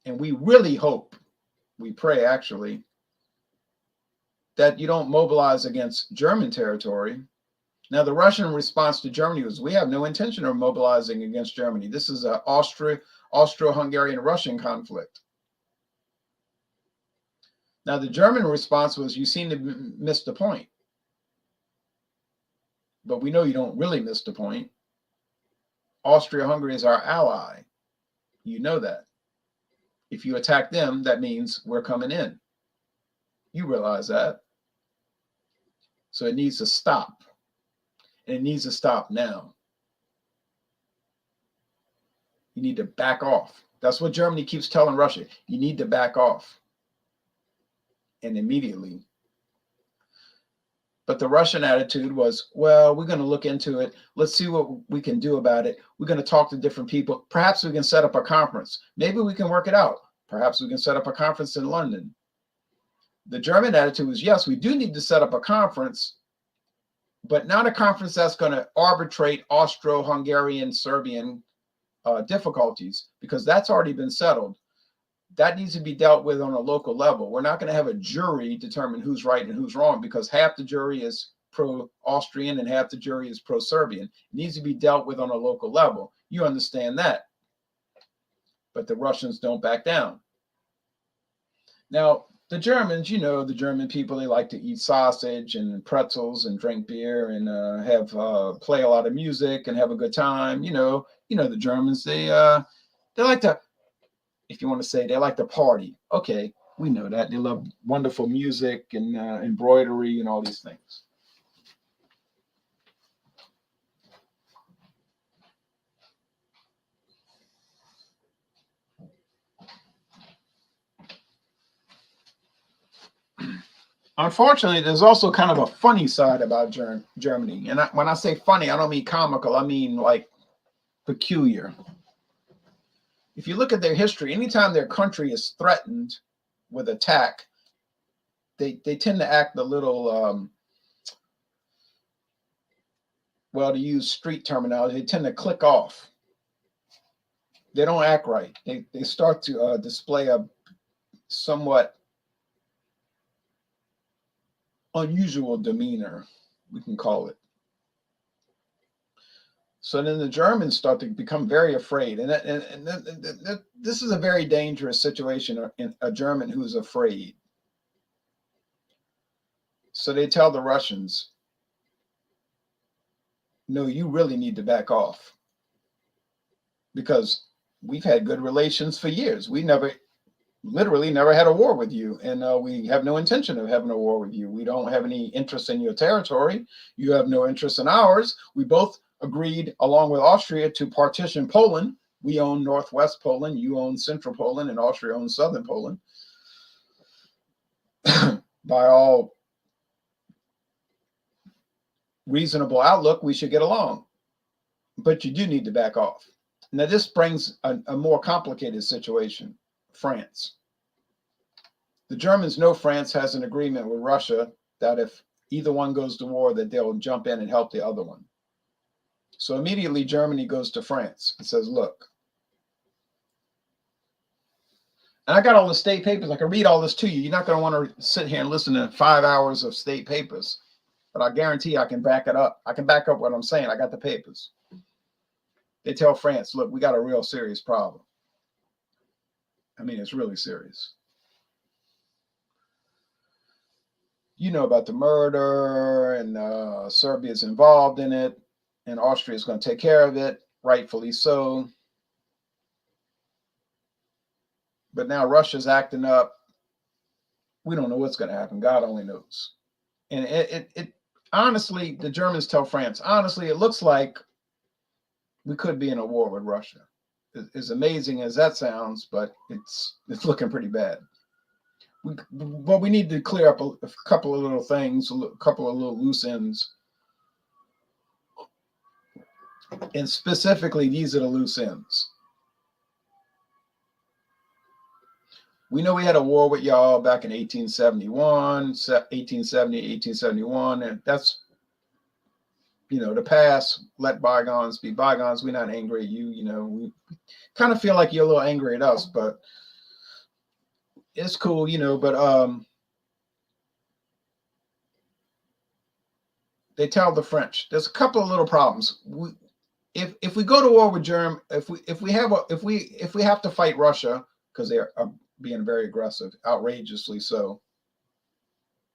And we really hope, we pray actually, that you don't mobilize against German territory. Now, the Russian response to Germany was, we have no intention of mobilizing against Germany. This is an Austro-Hungarian-Russian conflict. Now, the German response was, you seem to miss the point. But we know you don't really miss the point. Austria-Hungary is our ally. You know that. If you attack them, that means we're coming in. You realize that. So it needs to stop. And it needs to stop now. You need to back off. That's what Germany keeps telling Russia. You need to back off. And immediately. But the Russian attitude was, well, we're going to look into it. Let's see what we can do about it. We're going to talk to different people. Perhaps we can set up a conference. Maybe we can work it out. Perhaps we can set up a conference in London. The German attitude was, yes, we do need to set up a conference, but not a conference that's going to arbitrate Austro-Hungarian, Serbian difficulties, because that's already been settled. That needs to be dealt with on a local level. We're not going to have a jury determine who's right and who's wrong, because half the jury is pro-Austrian and half the jury is pro-Serbian. It needs to be dealt with on a local level. You understand that. But the Russians don't back down. Now, the Germans, you know, the German people, they like to eat sausage and pretzels and drink beer and play a lot of music and have a good time. You know the Germans, they like to, if you want to say, they like to party. Okay, we know that. They love wonderful music and embroidery and all these things. Unfortunately, there's also kind of a funny side about Germany. And when I say funny, I don't mean comical. I mean like peculiar. If you look at their history, anytime their country is threatened with attack, they tend to act a little, well, to use street terminology, they tend to click off. They don't act right. They start to display a somewhat unusual demeanor, we can call it. So then the Germans start to become very afraid, and this is a very dangerous situation in a German who's afraid. So they tell the Russians, no, you really need to back off, because we've had good relations for years. We literally never had a war with you, and we have no intention of having a war with you. We don't have any interest in your territory. You have no interest in ours. We both agreed, along with Austria, to partition Poland. We own Northwest Poland, you own Central Poland, and Austria owns Southern Poland. By all reasonable outlook, we should get along. But you do need to back off. Now, this brings a more complicated situation. France. The Germans know France has an agreement with Russia that if either one goes to war, that they'll jump in and help the other one. So immediately Germany goes to France and says, look, and I got all the state papers. I can read all this to you. You're not going to want to sit here and listen to 5 hours of state papers, but I guarantee I can back it up. I can back up what I'm saying. I got the papers. They tell France, look, we got a real serious problem. I mean, it's really serious. You know about the murder, and Serbia's involved in it, and Austria is going to take care of it, rightfully so. But now Russia's acting up. We don't know what's going to happen. God only knows. And it honestly, the Germans tell France, honestly, it looks like we could be in a war with Russia. As amazing as that sounds, but it's looking pretty bad. But we need to clear up a couple of little things, a couple of little loose ends. And specifically, these are the loose ends. We know we had a war with y'all back in 1871, 1870, 1871, and that's, you know, the past. Let bygones be bygones. We're not angry at you. You know, we kind of feel like you're a little angry at us, but it's cool, you know. But they tell the French there's a couple of little problems. If we go to war with Germany, if we have to fight Russia because they are being very aggressive, outrageously so.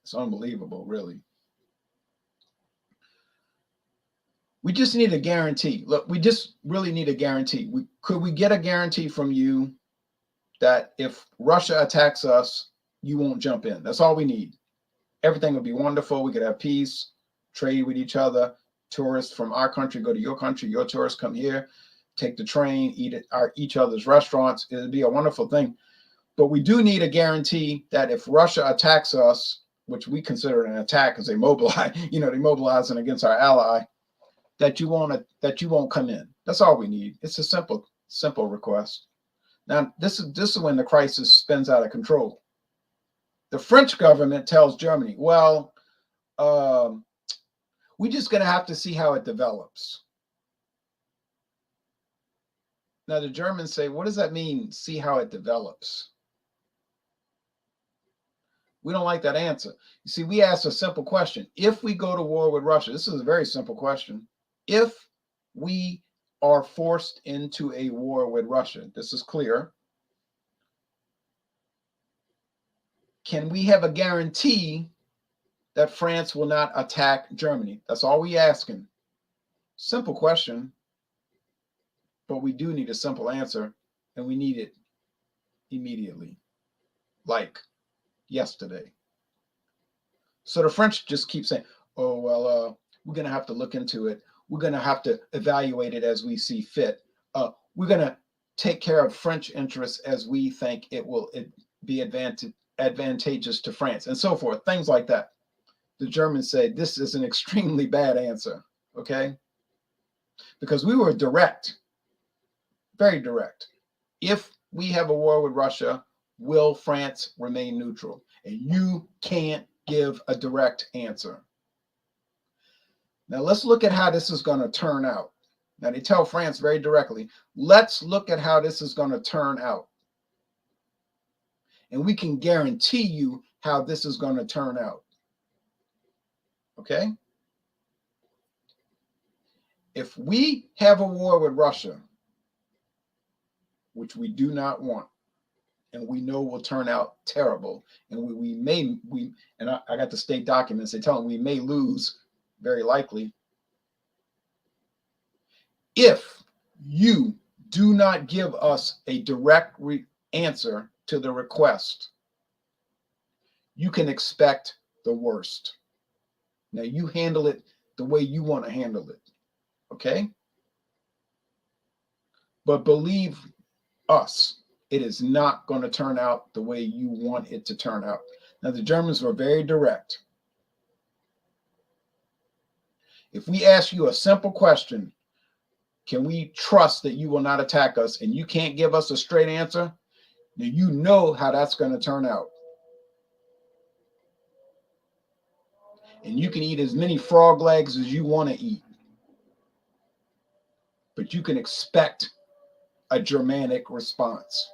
It's unbelievable, really. We just need a guarantee. Look, we just really need a guarantee. Could we get a guarantee from you that if Russia attacks us, you won't jump in? That's all we need. Everything would be wonderful. We could have peace, trade with each other. Tourists from our country go to your country. Your tourists come here, take the train, eat at each other's restaurants. It'd be a wonderful thing. But we do need a guarantee that if Russia attacks us, which we consider an attack because they mobilize, you know, they mobilizing against our ally, that you won't come in. That's all we need. It's a simple request. Now, this is when the crisis spins out of control. The French government tells Germany, well, we're just going to have to see how it develops. Now, the Germans say, what does that mean, see how it develops? We don't like that answer. You see, we asked a simple question. If we go to war with Russia, this is a very simple question. If we are forced into a war with Russia, this is clear. Can we have a guarantee that France will not attack Germany? That's all we asking. Simple question, but we do need a simple answer, and we need it immediately, like yesterday. So the French just keep saying, oh, well, we're going to have to look into it. We're going to have to evaluate it as we see fit. We're going to take care of French interests as we think it will be advantageous to France, and so forth, things like that. The Germans say this is an extremely bad answer, okay? Because we were direct, very direct. If we have a war with Russia, will France remain neutral? And you can't give a direct answer. Now let's look at how this is going to turn out. Now they tell France very directly, let's look at how this is going to turn out. And we can guarantee you how this is going to turn out. Okay? If we have a war with Russia, which we do not want, and we know will turn out terrible, and I got the state documents, they tell them we may lose, very likely. If you do not give us a direct answer to the request, you can expect the worst. Now you handle it the way you want to handle it. Okay? But believe us, it is not going to turn out the way you want it to turn out. Now, the Germans were very direct. If we ask you a simple question, can we trust that you will not attack us, and you can't give us a straight answer, then you know how that's going to turn out. And you can eat as many frog legs as you want to eat, but you can expect a Germanic response.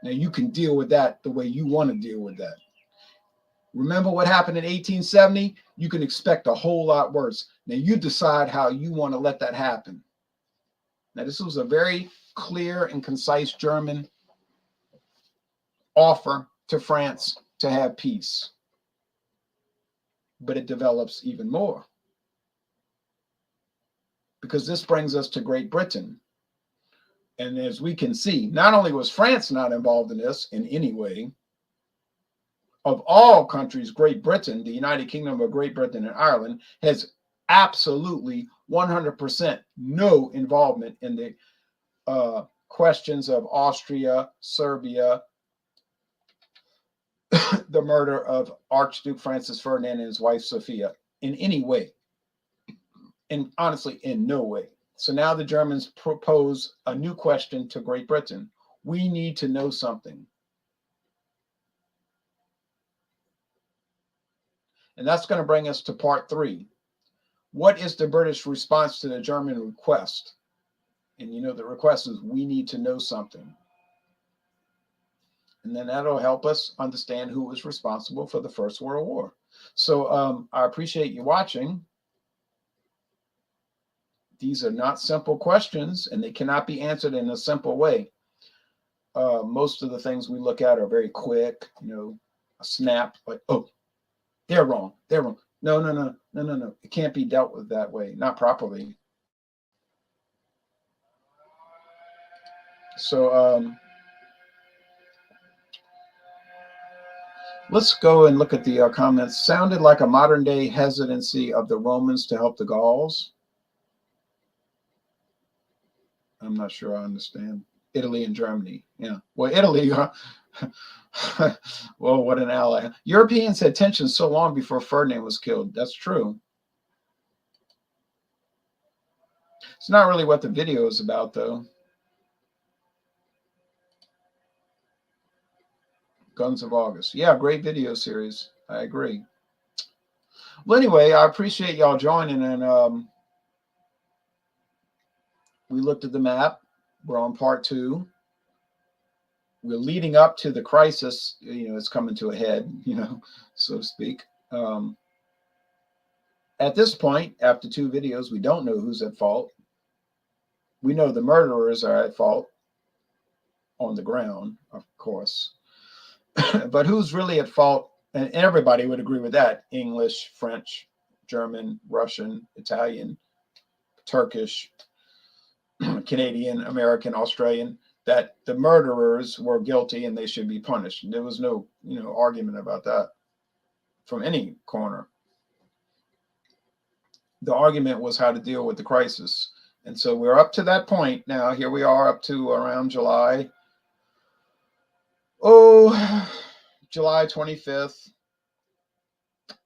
Now, you can deal with that the way you want to deal with that. Remember what happened in 1870? You can expect a whole lot worse. Now, you decide how you want to let that happen. Now, this was a very clear and concise German offer to France to have peace. But it develops even more. Because this brings us to Great Britain. And as we can see, not only was France not involved in this in any way, of all countries, Great Britain, the United Kingdom of Great Britain and Ireland, has absolutely 100% no involvement in the questions of Austria, Serbia, the murder of Archduke Francis Ferdinand and his wife Sophia in any way. And honestly, in no way. So now the Germans propose a new question to Great Britain. We need to know something. And that's going to bring us to part 3. What is the British response to the German request? And you know, the request is we need to know something. And then that'll help us understand who was responsible for the First World War. So I appreciate you watching. These are not simple questions, and they cannot be answered in a simple way. Most of the things we look at are very quick, you know, a snap, like, oh, they're wrong. They're wrong. No. It can't be dealt with that way, not properly. So let's go and look at the comments. Sounded like a modern day hesitancy of the Romans to help the Gauls. I'm not sure I understand. Italy and Germany. Yeah. Well, Italy, well, what an ally. Europeans had tensions so long before Ferdinand was killed. That's true. It's not really what the video is about, though. Guns of August. Yeah, great video series. I agree. Well, anyway, I appreciate y'all joining, and we looked at the map. We're on part 2. We're leading up to the crisis. You know, it's coming to a head, you know, so to speak. At this point, after 2 videos, we don't know who's at fault. We know the murderers are at fault on the ground, of course. But who's really at fault? And everybody would agree with that. English, French, German, Russian, Italian, Turkish, Canadian, American, Australian, that the murderers were guilty and they should be punished. And there was no, you know, argument about that from any corner. The argument was how to deal with the crisis. And so we're up to that point now. Here we are up to around July 25th,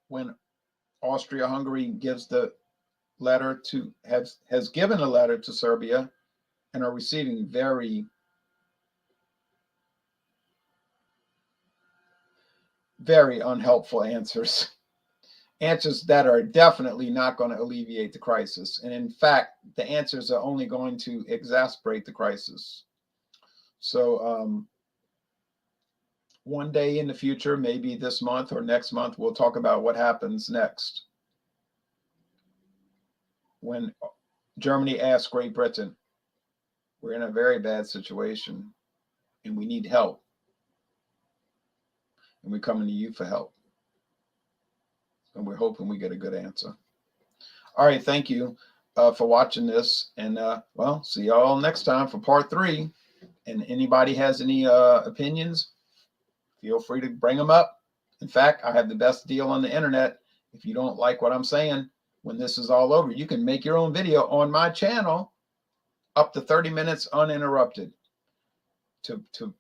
when Austria-Hungary gives the letter to, has given a letter to Serbia and are receiving very, very unhelpful answers. Answers that are definitely not going to alleviate the crisis. And in fact, the answers are only going to exacerbate the crisis. So one day in the future, maybe this month or next month, we'll talk about what happens next. When Germany asks Great Britain, we're in a very bad situation and we need help. And we're coming to you for help. And we're hoping we get a good answer. All right, thank you for watching this. And well, see y'all next time for part 3. And anybody has any opinions, feel free to bring them up. In fact, I have the best deal on the internet. If you don't like what I'm saying, when this is all over, you can make your own video on my channel up to 30 minutes uninterrupted to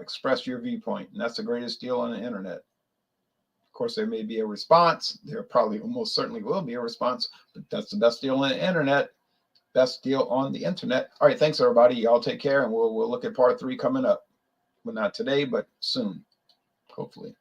express your viewpoint. And that's the greatest deal on the internet. Of course, there may be a response. There probably almost certainly will be a response, but that's the best deal on the internet. Best deal on the internet. All right, thanks everybody. Y'all take care, and we'll look at part 3 coming up. Well, not today, but soon, hopefully.